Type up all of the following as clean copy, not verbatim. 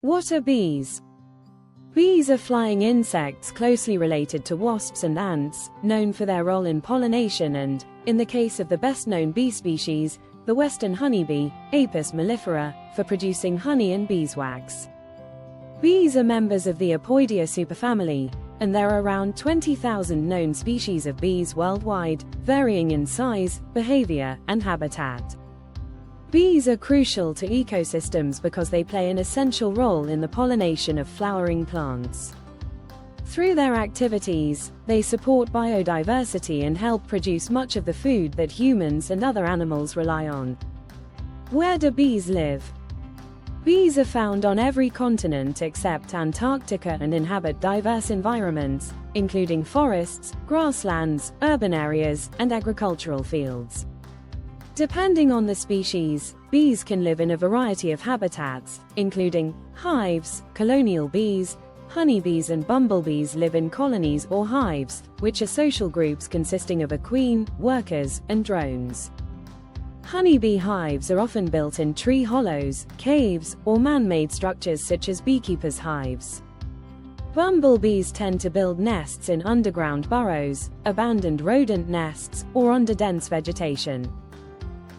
What are bees? Bees are flying insects closely related to wasps and ants, known for their role in pollination and, in the case of the best-known bee species, the western honeybee, Apis mellifera, for producing honey and beeswax. Bees are members of the Apoidea superfamily, and there are around 20,000 known species of bees worldwide, varying in size, behavior, and habitat. Bees are crucial to ecosystems because they play an essential role in the pollination of flowering plants. Through their activities, they support biodiversity and help produce much of the food that humans and other animals rely on. Where do bees live? Bees are found on every continent except Antarctica and inhabit diverse environments, including forests, grasslands, urban areas, and agricultural fields. Depending on the species, bees can live in a variety of habitats, including hives, colonial bees, honeybees and bumblebees live in colonies or hives, which are social groups consisting of a queen, workers, and drones. Honeybee hives are often built in tree hollows, caves, or man-made structures such as beekeepers' hives. Bumblebees tend to build nests in underground burrows, abandoned rodent nests, or under dense vegetation.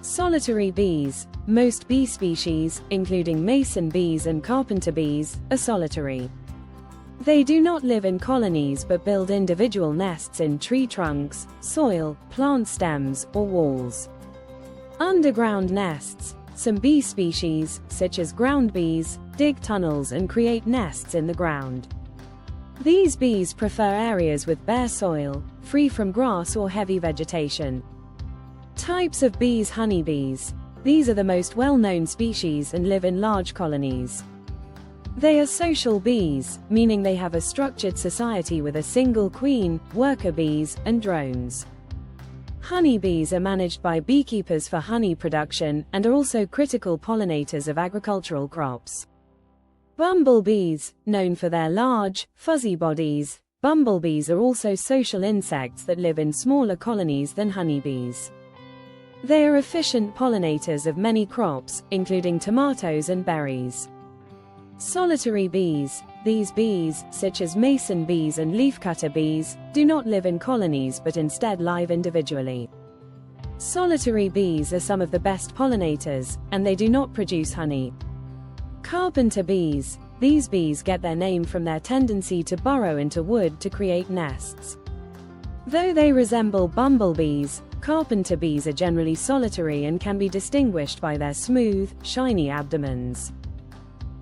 Solitary bees. Most bee species, including mason bees and carpenter bees, are solitary. They do not live in colonies but build individual nests in tree trunks, soil, plant stems, or walls. Underground nests. Some bee species, such as ground bees, dig tunnels and create nests in the ground. These bees prefer areas with bare soil, free from grass or heavy vegetation. Types of bees. Honeybees. These are the most well-known species and live in large colonies. They are social bees, meaning they have a structured society with a single queen, worker bees, and drones. Honeybees are managed by beekeepers for honey production and are also critical pollinators of agricultural crops. Bumblebees. Known for their large, fuzzy bodies, bumblebees are also social insects that live in smaller colonies than honeybees. They are efficient pollinators of many crops, including tomatoes and berries. Solitary bees. These bees, such as mason bees and leafcutter bees, do not live in colonies but instead live individually. Solitary bees are some of the best pollinators, and they do not produce honey. Carpenter bees. These bees get their name from their tendency to burrow into wood to create nests. Though they resemble bumblebees, carpenter bees are generally solitary and can be distinguished by their smooth, shiny abdomens.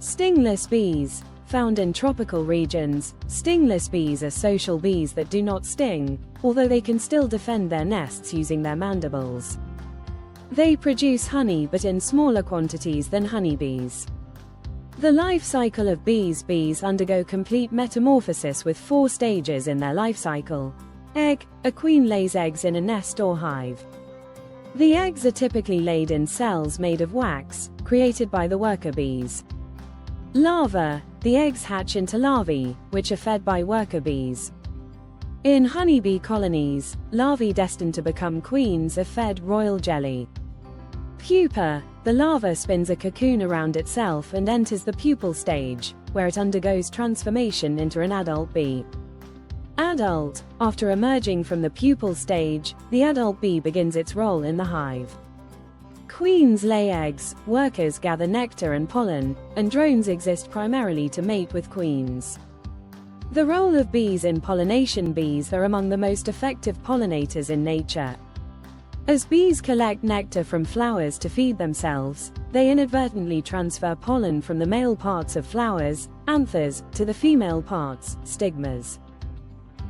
Stingless bees. Found in tropical regions, stingless bees are social bees that do not sting, although they can still defend their nests using their mandibles. They produce honey but in smaller quantities than honeybees. The life cycle of bees. Bees undergo complete metamorphosis with 4 stages in their life cycle. Egg. A queen lays eggs in a nest or hive. The eggs are typically laid in cells made of wax, created by the worker bees. Larva. The eggs hatch into larvae, which are fed by worker bees. In honeybee colonies, larvae destined to become queens are fed royal jelly. Pupa. The larva spins a cocoon around itself and enters the pupal stage, where it undergoes transformation into an adult bee. Adult. After emerging from the pupal stage, the adult bee begins its role in the hive. Queens lay eggs, workers gather nectar and pollen, and drones exist primarily to mate with queens. The role of bees in pollination. Bees are among the most effective pollinators in nature. As bees collect nectar from flowers to feed themselves, they inadvertently transfer pollen from the male parts of flowers, anthers, to the female parts, stigmas.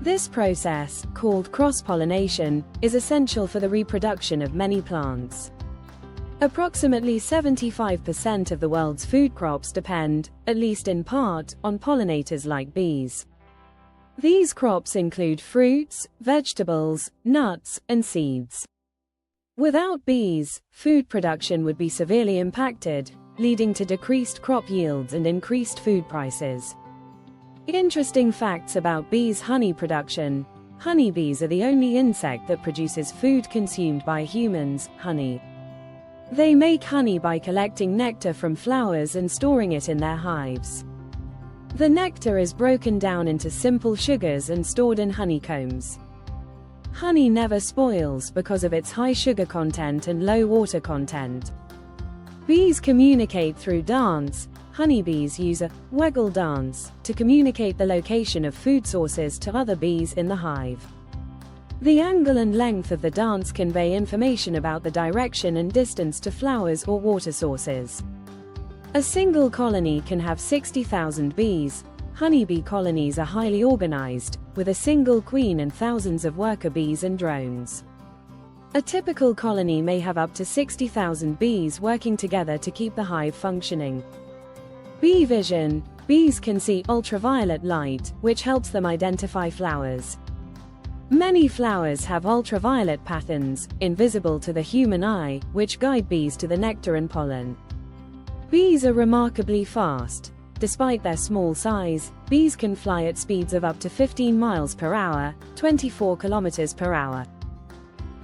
This process, called cross-pollination, is essential for the reproduction of many plants. Approximately 75% of the world's food crops depend, at least in part, on pollinators like bees. These crops include fruits, vegetables, nuts, and seeds. Without bees, food production would be severely impacted, leading to decreased crop yields and increased food prices. Interesting facts about bees' honey production. Honeybees are the only insect that produces food consumed by humans, honey. They make honey by collecting nectar from flowers and storing it in their hives. The nectar is broken down into simple sugars and stored in honeycombs. Honey never spoils because of its high sugar content and low water content. Bees communicate through dance. Honeybees use a waggle dance to communicate the location of food sources to other bees in the hive. The angle and length of the dance convey information about the direction and distance to flowers or water sources. A single colony can have 60,000 bees. Honeybee colonies are highly organized, with a single queen and thousands of worker bees and drones. A typical colony may have up to 60,000 bees working together to keep the hive functioning. Bee vision. Bees can see ultraviolet light, which helps them identify flowers. Many flowers have ultraviolet patterns, invisible to the human eye, which guide bees to the nectar and pollen. Bees are remarkably fast. Despite their small size, bees can fly at speeds of up to 15 miles per hour, 24 kilometers per hour.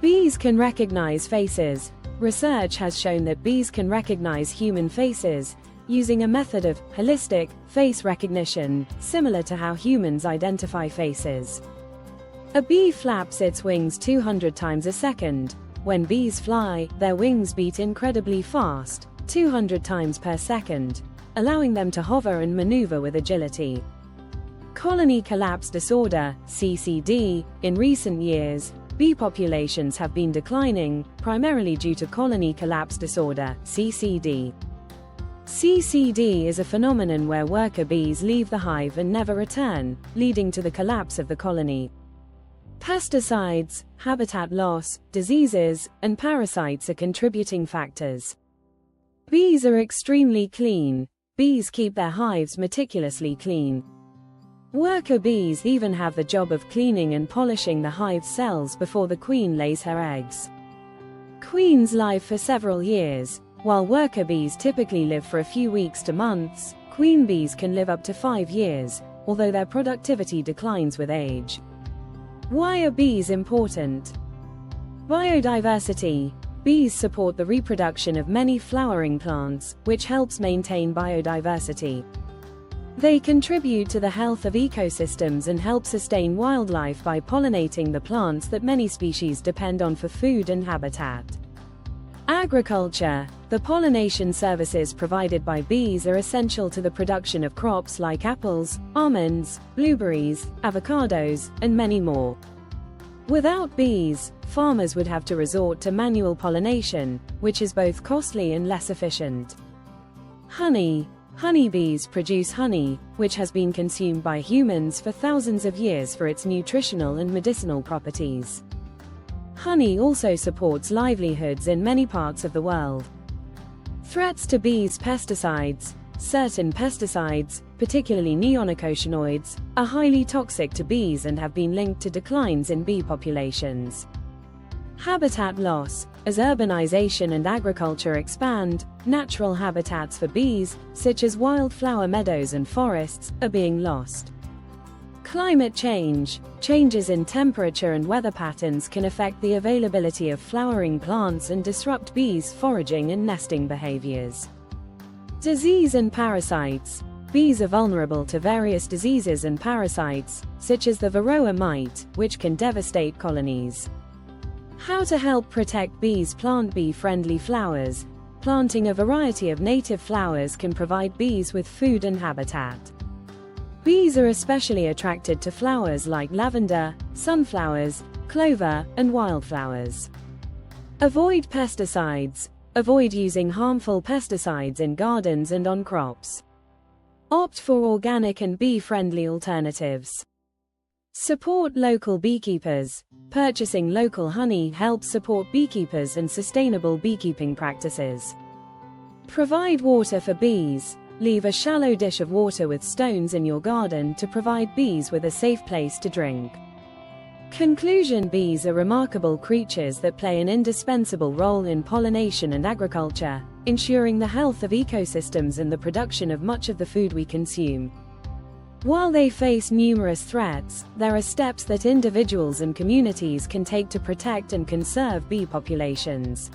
Bees can recognize faces. Research has shown that bees can recognize human faces, using a method of holistic face recognition, similar to how humans identify faces. A bee flaps its wings 200 times a second. When bees fly, their wings beat incredibly fast, 200 times per second, allowing them to hover and maneuver with agility. Colony collapse disorder, CCD. In recent years, bee populations have been declining, primarily due to colony collapse disorder, CCD. CCD is a phenomenon where worker bees leave the hive and never return, leading to the collapse of the colony. Pesticides, habitat loss, diseases, and parasites are contributing factors. Bees are extremely clean. Bees keep their hives meticulously clean. Worker bees even have the job of cleaning and polishing the hive cells before the queen lays her eggs. Queens live for several years. While worker bees typically live for a few weeks to months, queen bees can live up to 5 years, although their productivity declines with age. Why are bees important? Biodiversity. Bees support the reproduction of many flowering plants, which helps maintain biodiversity. They contribute to the health of ecosystems and help sustain wildlife by pollinating the plants that many species depend on for food and habitat. Agriculture. The pollination services provided by bees are essential to the production of crops like apples, almonds, blueberries, avocados, and many more. Without bees, farmers would have to resort to manual pollination, which is both costly and less efficient. Honey. Honeybees produce honey, which has been consumed by humans for thousands of years for its nutritional and medicinal properties. Honey also supports livelihoods in many parts of the world. Threats to bees. Pesticides. Certain pesticides, particularly neonicotinoids, are highly toxic to bees and have been linked to declines in bee populations. Habitat loss. As urbanization and agriculture expand, natural habitats for bees, such as wildflower meadows and forests, are being lost. Climate change. Changes in temperature and weather patterns can affect the availability of flowering plants and disrupt bees' foraging and nesting behaviors. Disease and parasites. Bees are vulnerable to various diseases and parasites, such as the varroa mite, which can devastate colonies. How to help protect bees. Plant bee-friendly flowers. Planting a variety of native flowers can provide bees with food and habitat. Bees are especially attracted to flowers like lavender, sunflowers, clover, and wildflowers. Avoid pesticides. Avoid using harmful pesticides in gardens and on crops. Opt for organic and bee-friendly alternatives. Support local beekeepers. Purchasing local honey helps support beekeepers and sustainable beekeeping practices. Provide water for bees. Leave a shallow dish of water with stones in your garden to provide bees with a safe place to drink. Conclusion. Bees are remarkable creatures that play an indispensable role in pollination and agriculture, ensuring the health of ecosystems and the production of much of the food we consume. While they face numerous threats, there are steps that individuals and communities can take to protect and conserve bee populations.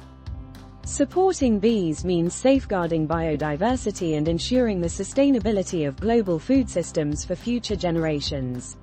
Supporting bees means safeguarding biodiversity and ensuring the sustainability of global food systems for future generations.